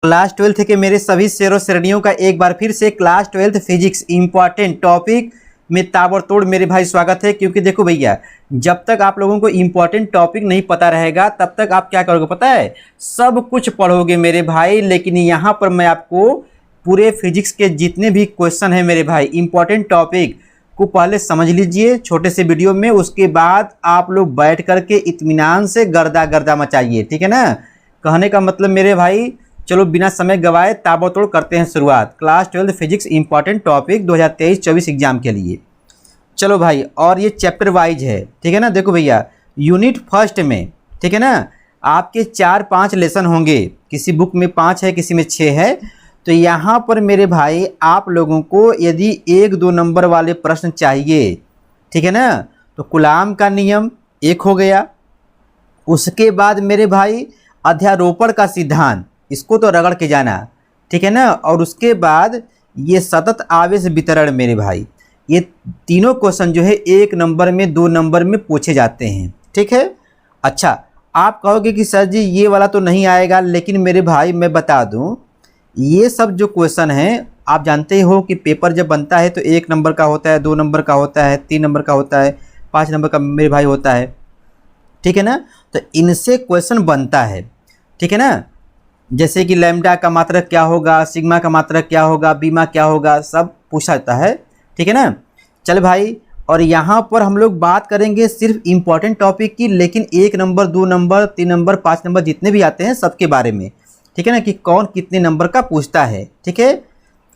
Class 12th के मेरे सभी शेरों श्रेणियों का एक बार फिर से class 12th physics important topic में ताबड़तोड़ मेरे भाई स्वागत है। क्योंकि देखो भैया, जब तक आप लोगों को इंपॉर्टेंट टॉपिक नहीं पता रहेगा तब तक आप क्या करोगे पता है, सब कुछ पढ़ोगे मेरे भाई। लेकिन यहाँ पर मैं आपको पूरे फिजिक्स के जितने भी क्वेश्चन हैं मेरे भाई, इंपॉर्टेंट टॉपिक को पहले समझ लीजिए छोटे से वीडियो में, उसके बाद आप लोग बैठ करके इत्मीनान से गर्दा गर्दा मचाइए, ठीक है ना। कहने का मतलब मेरे भाई, चलो बिना समय गवाए ताबड़तोड़ करते हैं शुरुआत class 12 physics important topic 2023-24 exam के लिए। चलो भाई, और ये चैप्टर वाइज है, ठीक है ना। देखो भैया, यूनिट फर्स्ट में, ठीक है ना, आपके 4-5 लेसन होंगे, किसी बुक में 5 है, किसी में 6 है। तो यहाँ पर मेरे भाई आप लोगों को यदि 1-2 नंबर वाले प्रश्न चाहिए, ठीक है ना, तो कूलाम का नियम एक हो गया। उसके बाद मेरे भाई अध्यारोपण का सिद्धांत, इसको तो रगड़ के जाना, ठीक है ना। और उसके बाद ये सतत आवेश वितरण मेरे भाई, ये तीनों क्वेश्चन जो है 1 नंबर में 2 नंबर में पूछे जाते हैं, ठीक है। अच्छा, आप कहोगे कि सर जी ये वाला तो नहीं आएगा, लेकिन मेरे भाई मैं बता दूं, ये सब जो क्वेश्चन हैं आप जानते हो कि पेपर जब बनता है तो 1 नंबर का होता है, 2 नंबर का होता है, 3 नंबर का होता है, 5 नंबर का मेरे भाई होता है, ठीक है ना। तो इनसे क्वेश्चन बनता है, ठीक है ना। जैसे कि लैम्डा का मात्रक क्या होगा, सिग्मा का मात्रक क्या होगा, बीमा क्या होगा, सब पूछा जाता है, ठीक है ना। चल भाई, और यहाँ पर हम लोग बात करेंगे सिर्फ इम्पॉर्टेंट टॉपिक की, लेकिन 1 नंबर 2 नंबर 3 नंबर 5 नंबर जितने भी आते हैं सबके बारे में, ठीक है ना, कि कौन कितने नंबर का पूछता है, ठीक है।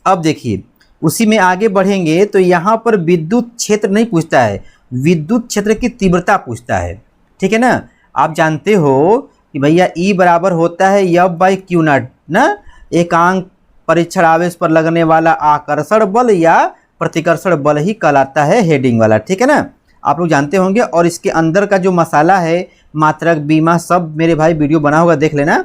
अब देखिए, उसी में आगे बढ़ेंगे तो यहाँ पर विद्युत क्षेत्र नहीं पूछता है, विद्युत क्षेत्र की तीव्रता पूछता है, ठीक है ना। आप जानते हो कि भैया E बराबर होता है F/Q0 ना, एकांक परीक्षण आवेश पर लगने वाला आकर्षण बल या प्रतिकर्षण बल ही कहलाता है हेडिंग वाला, ठीक है ना। आप लोग जानते होंगे। और इसके अंदर का जो मसाला है, मात्रक, बीमा, सब मेरे भाई वीडियो बना होगा, देख लेना,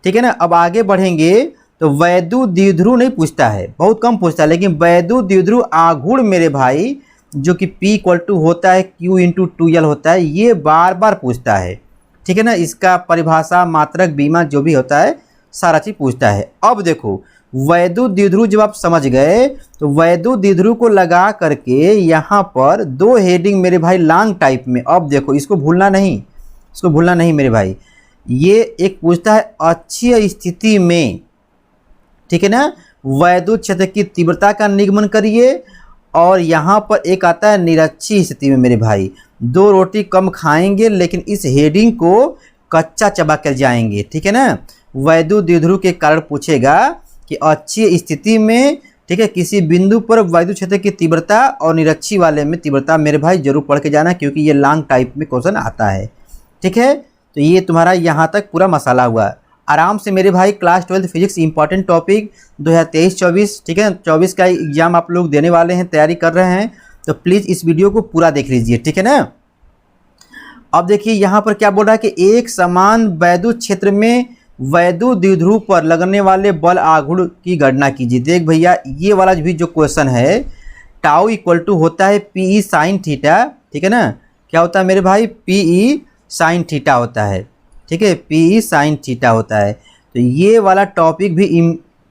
ठीक है ना। अब आगे बढ़ेंगे तो वैद्युत द्विध्रुव नहीं पूछता है, बहुत कम पूछता है, लेकिन वैद्युत द्विध्रुव आघूर्ण मेरे भाई, जो कि P होता है Q×2L होता है, ये बार बार पूछता है, ठीक है ना। इसका परिभाषा, मात्रक, बीमा जो भी होता है सारा चीज़ पूछता है। अब देखो, वैद्युत द्विध्रुव जब आप समझ गए तो वैद्युत द्विध्रुव को लगा करके यहाँ पर 2 हेडिंग मेरे भाई लॉन्ग टाइप में। अब देखो, इसको भूलना नहीं, इसको भूलना नहीं मेरे भाई। ये एक पूछता है अक्षीय स्थिति में, ठीक है ना, वैद्युत क्षेत्र की तीव्रता का निगमन करिए। और यहाँ पर एक आता है निरक्षीय स्थिति में मेरे भाई, 2 रोटी कम खाएंगे लेकिन इस हेडिंग को कच्चा चबा कर जाएंगे, ठीक है ना। वैद्युत द्विध्रुव के कारण पूछेगा कि अक्षीय स्थिति में, ठीक है, किसी बिंदु पर वैद्युत क्षेत्र की तीव्रता और निरक्षीय वाले में तीव्रता मेरे भाई जरूर पढ़ के जाना, क्योंकि ये लॉन्ग टाइप में क्वेश्चन आता है, ठीक है। तो ये तुम्हारा यहाँ तक पूरा मसाला हुआ। आराम से मेरे भाई क्लास 12 फिजिक्स इंपॉर्टेंट टॉपिक 2023-24, ठीक है, 24 का एग्जाम आप लोग देने वाले हैं, तैयारी कर रहे हैं, तो प्लीज़ इस वीडियो को पूरा देख लीजिए, ठीक है ना। अब देखिए यहाँ पर क्या बोल रहा है कि एक समान वैद्युत क्षेत्र में वैद्युत द्विध्रुव पर लगने वाले बल आघूर्ण की गणना कीजिए। देख भैया, ये वाला भी जो क्वेश्चन है, τ होता है PE sin थीटा, ठीक है ना। क्या होता है मेरे भाई, PE sin थीटा होता है, ठीक है, PE sin थीटा होता है। तो ये वाला टॉपिक भी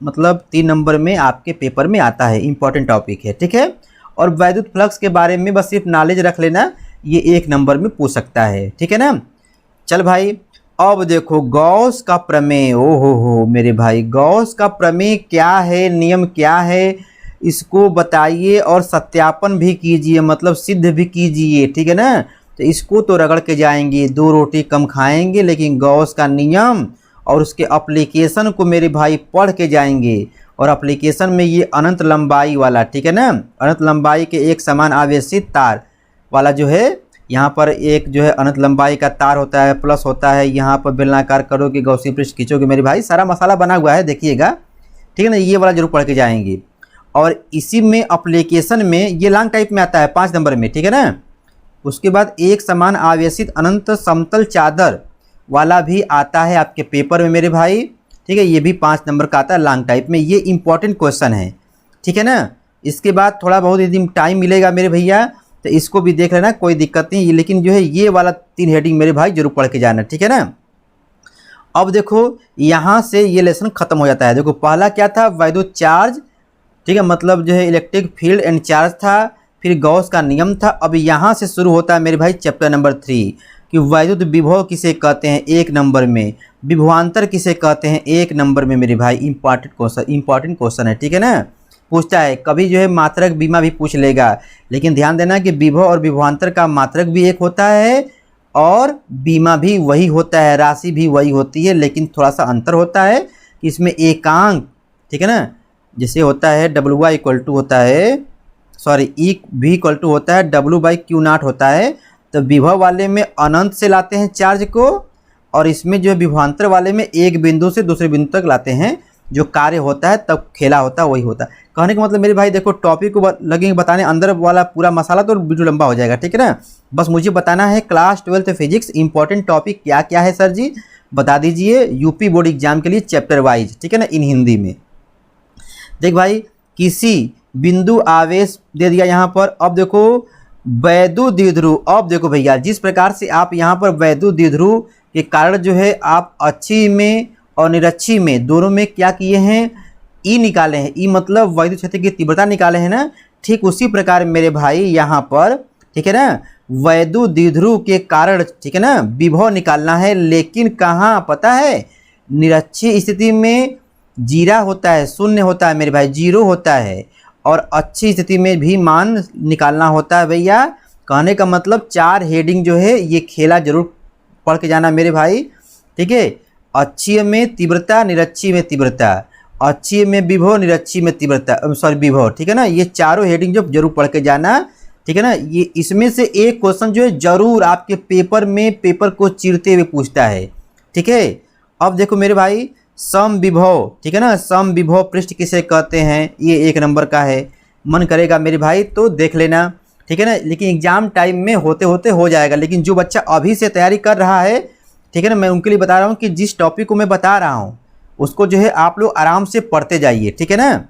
मतलब 3 नंबर में आपके पेपर में आता है, इंपॉर्टेंट टॉपिक है, ठीक है। और वैद्युत फ्लक्स के बारे में बस सिर्फ नॉलेज रख लेना, ये 1 नंबर में पूछ सकता है, ठीक है ना। चल भाई, अब देखो गॉस का प्रमेय, ओ हो मेरे भाई, गॉस का प्रमेय क्या है, नियम क्या है, इसको बताइए और सत्यापन भी कीजिए, मतलब सिद्ध भी कीजिए, ठीक है ना। तो इसको तो रगड़ के जाएंगे, 2 रोटी कम खाएंगे, लेकिन गॉस का नियम और उसके एप्लीकेशन को मेरे भाई पढ़ के जाएंगे। और एप्लीकेशन में ये अनंत लंबाई वाला, ठीक है ना, अनंत लंबाई के एक समान आवेशित तार वाला जो है, यहाँ पर एक जो है अनंत लंबाई का तार होता है, प्लस होता है, यहाँ पर बेलनाकार करोगे, गॉसियन पृष्ठ खींचोगे मेरे भाई, सारा मसाला बना हुआ है, देखिएगा, ठीक है ना। ये वाला जरूर पढ़ के जाएंगे। और इसी में एप्लीकेशन में ये लॉन्ग टाइप में आता है 5 नंबर में, ठीक है ना। उसके बाद एक समान आवेशित अनंत समतल चादर वाला भी आता है आपके पेपर में मेरे भाई, ठीक है। ये भी 5 नंबर का आता है लॉन्ग टाइप में, ये इंपॉर्टेंट क्वेश्चन है, ठीक है ना। इसके बाद थोड़ा बहुत यदि टाइम मिलेगा मेरे भैया तो इसको भी देख लेना, कोई दिक्कत नहीं, लेकिन जो है ये वाला 3 हेडिंग मेरे भाई जरूर पढ़ के जाना, ठीक है ना। अब देखो यहाँ से ये लेसन खत्म हो जाता है। देखो पहला क्या था, वैद्युत चार्ज, ठीक है, मतलब जो है इलेक्ट्रिक फील्ड एंड चार्ज था, फिर गॉस का नियम था। अब यहाँ से शुरू होता है मेरे भाई चैप्टर नंबर 3 कि वैद्युत विभव किसे कहते हैं 1 नंबर में, विभवांतर किसे कहते हैं 1 नंबर में मेरे भाई। इंपॉर्टेंट क्वेश्चन है, ठीक है ना, पूछता है कभी जो है मात्रक बीमा भी पूछ लेगा। लेकिन ध्यान देना कि विभव और विभवांतर का मात्रक भी एक होता है और बीमा भी वही होता है, राशि भी वही होती है, लेकिन थोड़ा सा अंतर होता है कि इसमें एकांक, ठीक है ना, जैसे होता है WY इक्वल टू होता है, सॉरी E भी इक्वल टू होता है W/Q0 होता है। तो विभव वाले में अनंत से लाते हैं चार्ज को, और इसमें जो है विभवांतर वाले में एक बिंदु से दूसरे बिंदु तक लाते हैं। जो कार्य होता है तब खेला होता है वही होता है। कहने का मतलब मेरे भाई देखो टॉपिक को लगेंगे बताने, अंदर वाला पूरा मसाला तो वीडियो लंबा हो जाएगा, ठीक है ना। बस मुझे बताना है class 12th physics important topic क्या क्या है सर जी, बता दीजिए यूपी बोर्ड एग्जाम के लिए चैप्टर वाइज, ठीक है ना, इन हिंदी में। देख भाई किसी बिंदु आवेश दे दिया यहाँ पर। अब देखो वैद्युत द्विध्रुव, अब देखो भैया जिस प्रकार से आप यहाँ पर वैद्युत द्विध्रुव के कारण जो है आप अच्छी में और निरक्षी में दोनों में क्या किए हैं, ई निकाले हैं, ई मतलब वैद्युत क्षेत्र की तीव्रता निकाले हैं ना। ठीक उसी प्रकार मेरे भाई यहाँ पर, ठीक है ना, वैद्युत द्विध्रुव के कारण, ठीक है ना, विभव निकालना है। लेकिन कहाँ पता है, निरक्षी स्थिति में जीरा होता है, शून्य होता है मेरे भाई, जीरो होता है, और अच्छी स्थिति में भी मान निकालना होता है भैया। कहने का मतलब 4 हेडिंग जो है ये खेला जरूर पढ़ के जाना मेरे भाई, ठीक है। अच्छी में तीव्रता, निरक्षी में तीव्रता, अच्छी में विभव, निरक्षी में तीव्रता, सॉरी विभव, ठीक है ना, ये चारों हेडिंग जो जरूर पढ़ के जाना, ठीक है ना। ये इसमें से एक क्वेश्चन जो है जरूर आपके पेपर में, पेपर को चीरते हुए पूछता है, ठीक है। अब देखो मेरे भाई सम विभव, ठीक है ना, सम विभव पृष्ठ किसे कहते हैं, ये 1 नंबर का है। मन करेगा मेरे भाई तो देख लेना, ठीक है ना, लेकिन एग्जाम टाइम में होते होते हो जाएगा। लेकिन जो बच्चा अभी से तैयारी कर रहा है, ठीक है ना, मैं उनके लिए बता रहा हूँ कि जिस टॉपिक को मैं बता रहा हूँ उसको जो है आप लोग आराम से पढ़ते जाइए, ठीक है ना।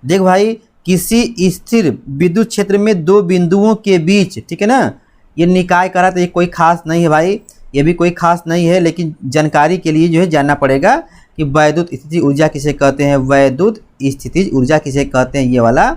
देख भाई किसी स्थिर विद्युत क्षेत्र में 2 बिंदुओं के बीच, ठीक है ना, ये निकाय करा तो ये कोई खास नहीं है भाई, ये भी कोई खास नहीं है, लेकिन जानकारी के लिए जो है जानना पड़ेगा कि वैद्युत स्थितिज ऊर्जा किसे कहते हैं, वैद्युत स्थितिज ऊर्जा किसे कहते हैं, ये वाला,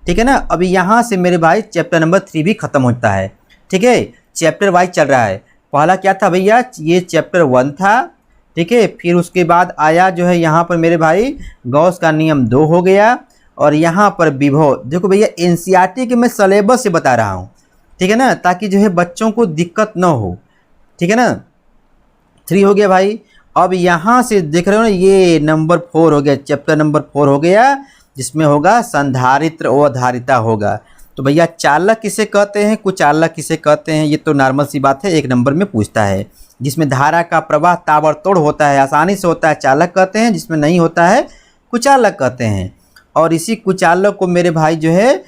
ठीक है ना। अभी यहाँ से मेरे भाई चैप्टर नंबर 3 भी खत्म होता है, ठीक है, चैप्टर वाइज चल रहा है। पहला क्या था भैया, ये चैप्टर 1 था, ठीक है। फिर उसके बाद आया जो है यहाँ पर मेरे भाई गॉस का नियम 2 हो गया, और यहाँ पर विभव। देखो भैया एनसीईआरटी के मैं सिलेबस से बता रहा हूँ, ठीक है ना, ताकि जो है बच्चों को दिक्कत न हो, ठीक है ना। 3 हो गया भाई। अब यहाँ से देख रहे हो ना, ये नंबर 4 हो गया, चैप्टर नंबर 4 हो गया, जिसमें होगा संधारित्र व धारिता होगा। तो भैया चालक किसे कहते हैं, कुचालक किसे कहते हैं, ये तो नॉर्मल सी बात है, 1 नंबर में पूछता है। जिसमें धारा का प्रवाह ताबड़तोड़ होता है, आसानी से होता है, चालक कहते हैं, जिसमें नहीं होता है कुचालक कहते हैं। और इसी कुचालक को मेरे भाई जो है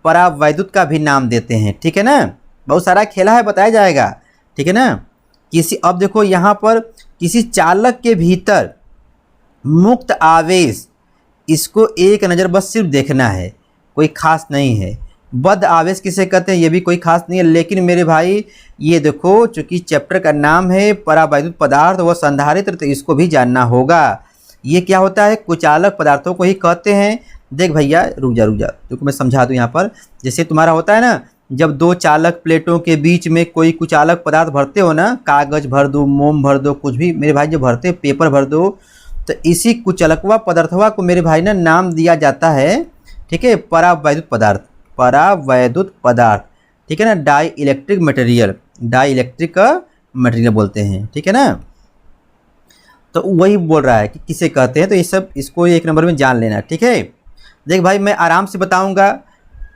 परावैद्युत का भी नाम देते हैं, ठीक है ना। बहुत सारा खेला है, बताया जाएगा, ठीक है ना। किसी, अब देखो यहाँ पर किसी चालक के भीतर मुक्त आवेश, इसको एक नज़र बस सिर्फ देखना है, कोई खास नहीं है। बद्ध आवेश किसे कहते हैं, ये भी कोई खास नहीं है। लेकिन मेरे भाई ये देखो चूँकि चैप्टर का नाम है परावैद्युत पदार्थ व संधारित्र, तो इसको भी जानना होगा। ये क्या होता है, कुचालक पदार्थों को ही कहते हैं। देख भैया रुक जा, देखो मैं समझा दूँ यहाँ पर। जैसे तुम्हारा होता है ना, जब 2 चालक प्लेटों के बीच में कोई कुचालक पदार्थ भरते हो ना, कागज़ भर दो, मोम भर दो, कुछ भी मेरे भाई जो भरते पेपर भर दो, तो इसी कुचालकवा पदार्थवा को मेरे भाई ना नाम दिया जाता है, ठीक है, परावैद्युत पदार्थ, परावैद्युत पदार्थ, ठीक है ना। डाई इलेक्ट्रिक मटेरियल बोलते हैं, ठीक है ना। तो वही बोल रहा है कि किसे कहते हैं, तो ये सब इसको 1 नंबर में जान लेना, ठीक है। देख भाई मैं आराम से बताऊंगा,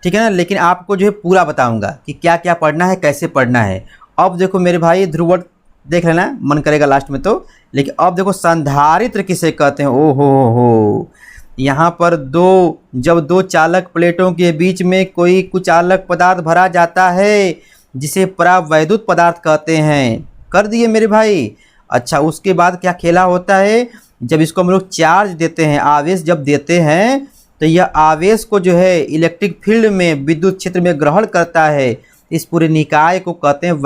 ठीक है ना, लेकिन आपको जो है पूरा बताऊंगा कि क्या क्या पढ़ना है, कैसे पढ़ना है। अब देखो मेरे भाई ध्रुवट देख लेना, मन करेगा लास्ट में तो। लेकिन अब देखो संधारित्र किसे कहते हैं, ओ हो, यहाँ पर जब 2 चालक प्लेटों के बीच में कोई कुचालक पदार्थ भरा जाता है, जिसे परावैद्युत पदार्थ कहते हैं। कर दिए मेरे भाई। अच्छा उसके बाद क्या खेला होता है, जब इसको हम लोग चार्ज देते हैं, आवेश जब देते हैं, तो यह आवेश को जो है इलेक्ट्रिक फील्ड में, विद्युत क्षेत्र में ग्रहण करता है। इस पूरे निकाय को कहते हैं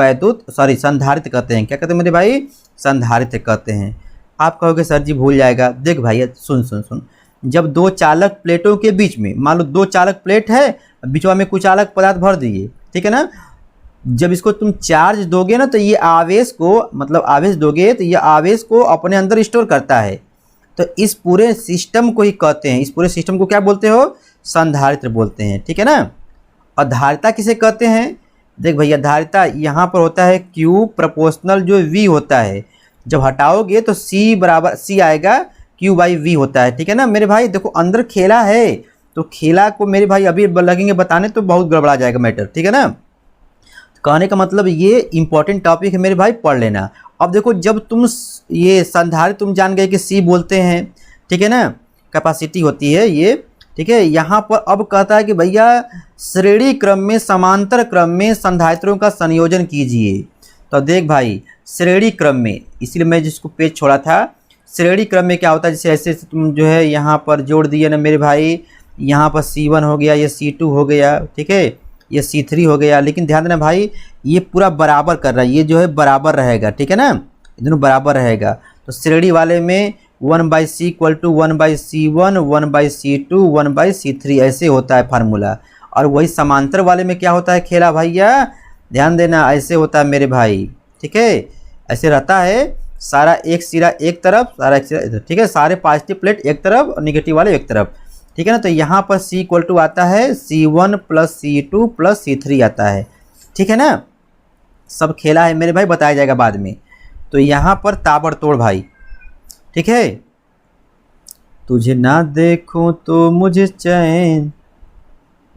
संधारित्र कहते हैं। क्या कहते हैं मेरे भाई, संधारित्र कहते हैं। आप कहोगे सर जी भूल जाएगा, देख भाई सुन सुन सुन, जब दो चालक प्लेटों के बीच में, मान लो दो चालक प्लेट है, बीचवा में कुछ चालक पदार्थ भर दिए, ठीक है ना, जब इसको तुम चार्ज दोगे ना तो ये आवेश को, मतलब आवेश दोगे तो ये आवेश को अपने अंदर स्टोर करता है। तो इस पूरे सिस्टम को ही कहते हैं, इस पूरे सिस्टम को क्या बोलते हो, संधारित्र बोलते हैं, ठीक है ना। और धारिता किसे कहते हैं, देख भैया धारिता यहाँ पर होता है Q प्रोपोर्शनल जो V होता है, जब हटाओगे तो C बराबर C आएगा Q/V होता है, ठीक है ना मेरे भाई। देखो अंदर खेला है, तो खेला को मेरे भाई अभी लगेंगे बताने तो बहुत गड़बड़ा जाएगा मैटर, ठीक है ना। कहने का मतलब ये इंपॉर्टेंट टॉपिक है मेरे भाई, पढ़ लेना। अब देखो जब तुम ये संधारित्र तुम जान गए कि C बोलते हैं, ठीक है ना, कैपेसिटी होती है ये, ठीक है। यहाँ पर अब कहता है कि भैया श्रेणी क्रम में समांतर क्रम में संधारित्रों का संयोजन कीजिए। तो देख भाई श्रेणी क्रम में, इसलिए मैं जिसको पेज छोड़ा था, श्रेणी क्रम में क्या होता है, जैसे ऐसे तुम जो है यहाँ पर जोड़ दिए ना मेरे भाई, यहाँ पर C1 हो गया, ये C2 हो गया, ठीक है, ये C3 हो गया। लेकिन ध्यान देना भाई ये पूरा बराबर कर रहा है, ये जो है बराबर रहेगा, ठीक है ना, दोनों बराबर रहेगा। तो श्रेणी वाले में 1/C = 1/C1, 1/C2, 1/C3 ऐसे होता है फार्मूला। और वही समांतर वाले में क्या होता है खेला भैया, ध्यान देना, ऐसे होता है मेरे भाई, ठीक है, ऐसे रहता है, सारा एक सिरा एक तरफ, सारा एक सिरा इधर, ठीक है, सारे पॉजिटिव प्लेट एक तरफ और निगेटिव वाले एक तरफ, ठीक है ना। तो यहाँ पर C = आता है C1 + C2 + C3 आता है, ठीक है ना। सब खेला है मेरे भाई, बताया जाएगा बाद में। तो यहाँ पर ताबड़तोड़ भाई, ठीक है, तुझे ना देखूं तो मुझे चैन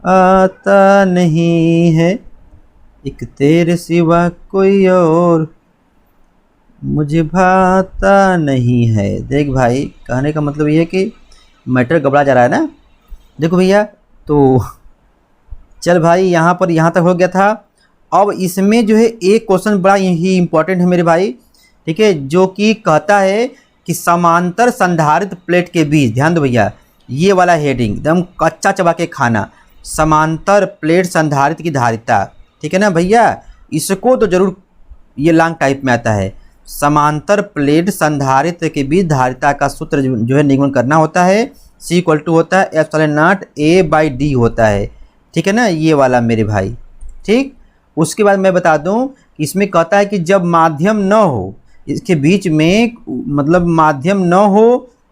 आता नहीं है, एक तेरे सिवा कोई और मुझे भाता नहीं है। देख भाई कहने का मतलब ये है कि मैटर घबरा जा रहा है ना। देखो भैया तो चल भाई यहाँ पर यहाँ तक हो गया था। अब इसमें जो है एक क्वेश्चन बड़ा ही इम्पोर्टेंट है मेरे भाई, ठीक है, जो कि कहता है कि समांतर संधारित्र प्लेट के बीच, ध्यान दो भैया, ये वाला हेडिंग एकदम कच्चा चबा के खाना, समांतर प्लेट संधारित्र की धारिता, ठीक है ना भैया, इसको तो जरूर, ये लॉन्ग टाइप में आता है। समांतर प्लेट संधारित्र के बीच धारिता का सूत्र जो है निगमन करना होता है, C = होता है ε0 A/D होता है, ठीक है ना, ये वाला मेरे भाई, ठीक। उसके बाद मैं बता दूं, इसमें कहता है कि जब माध्यम न हो, इसके बीच में मतलब माध्यम न हो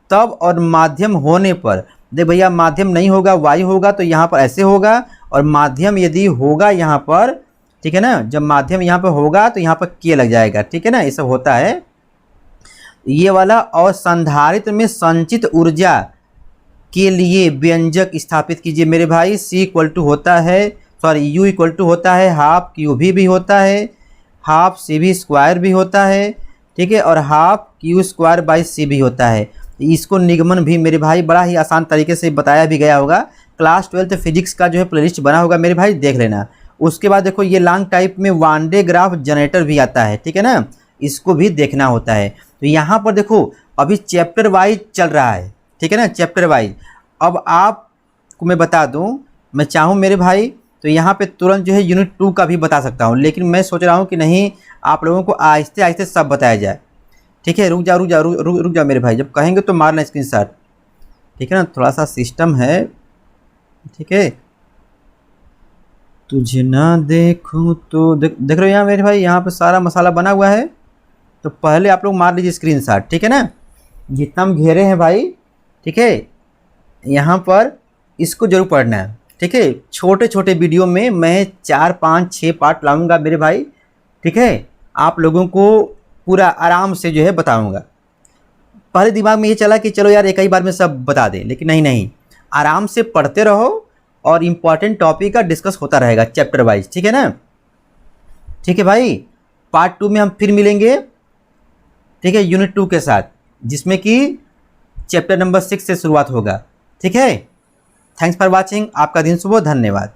तब, और माध्यम होने पर, देख भैया माध्यम नहीं होगा वायु होगा तो यहाँ पर ऐसे होगा, और माध्यम यदि होगा यहाँ पर, ठीक है ना, जब माध्यम यहाँ पर होगा तो यहाँ पर K लग जाएगा, ठीक है ना, ये सब होता है ये वाला। और संधारित्र में संचित ऊर्जा के लिए व्यंजक स्थापित कीजिए मेरे भाई। C = होता है, सॉरी U = होता है ½ QV भी होता है, ½ CV² भी होता है, ठीक है, और ½ Q²/C भी होता है। इसको निगमन भी मेरे भाई बड़ा ही आसान तरीके से बताया भी गया होगा, क्लास 12th फिजिक्स का जो है प्लेलिस्ट बना होगा मेरे भाई, देख लेना। उसके बाद देखो ये लॉन्ग टाइप में वान डे ग्राफ जनरेटर भी आता है, ठीक है ना, इसको भी देखना होता है। तो यहाँ पर देखो अभी चैप्टर वाइज चल रहा है, ठीक है ना, चैप्टर वाइज। अब आपको मैं बता दूं, मैं चाहूँ मेरे भाई तो यहाँ पे तुरंत जो है यूनिट 2 का भी बता सकता हूँ, लेकिन मैं सोच रहा हूँ कि नहीं, आप लोगों को आहिस्ते आहिस्ते सब बताया जाए, ठीक है। रुक जा मेरे भाई, जब कहेंगे तो मारना स्क्रीनशॉट, ठीक है ना, थोड़ा सा सिस्टम है, ठीक है। तुझे ना देखूं तो देख रहे हो यहाँ मेरे भाई, यहाँ पे सारा मसाला बना हुआ है, तो पहले आप लोग मार लीजिए स्क्रीनशॉट, ठीक है ना, जितना हम घेरे हैं भाई, ठीक है। यहाँ पर इसको जरूर पढ़ना है, ठीक है। छोटे छोटे वीडियो में मैं 4, 5, 6 पार्ट लाऊंगा मेरे भाई, ठीक है, आप लोगों को पूरा आराम से जो है बताऊंगा। पहले दिमाग में ये चला कि चलो यार एक ही बार में सब बता दें, लेकिन नहीं, आराम से पढ़ते रहो और इम्पॉर्टेंट टॉपिक का डिस्कस होता रहेगा चैप्टर वाइज, ठीक है ना, ठीक है भाई। पार्ट 2 में हम फिर मिलेंगे, ठीक है, यूनिट 2 के साथ, जिसमें कि चैप्टर नंबर 6 से शुरुआत होगा, ठीक है। थैंक्स फॉर वॉचिंग, आपका दिन शुभ हो, धन्यवाद।